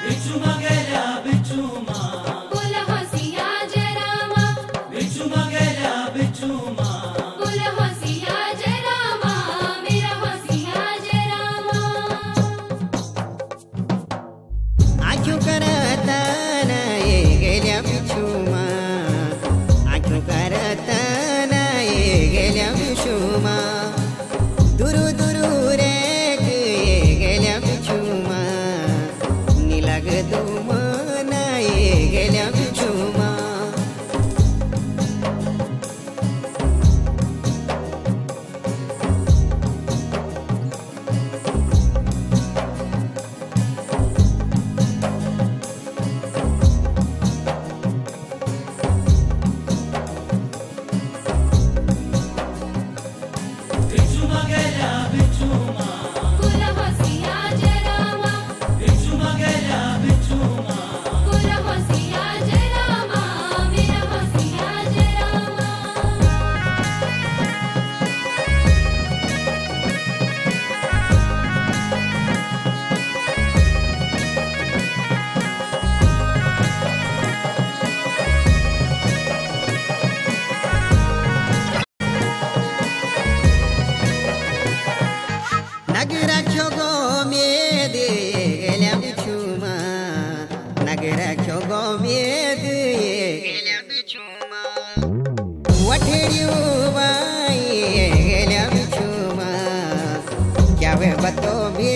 बिचुमा गेल्या बिचुमा बोल हसिया जय रामा बिचुमा गेल्या बिचुमा बोल हसिया जय रामा मेरा हसिया जय रामा आखियों करता ये गेल्या बिचुमा आखियों करता ये गेल्या बिचुमा दुरु दुरु रे ये गेल्या बिचुमा निलाग दुमना ये गेल्या बिचुमा बिचुमा गेल्या बिचुमा बोल हसिया जय रामा बिचुमा गेल्या बिचुमा बोल हसिया जय रामा मेरा हसिया जय रामा नगरा खोगो मेद गेल्या बिचुमा नगरा खोगो मेद गेल्या बिचुमा वठेडियो बाई गेल्या बिचुमा क्या वे बतो बे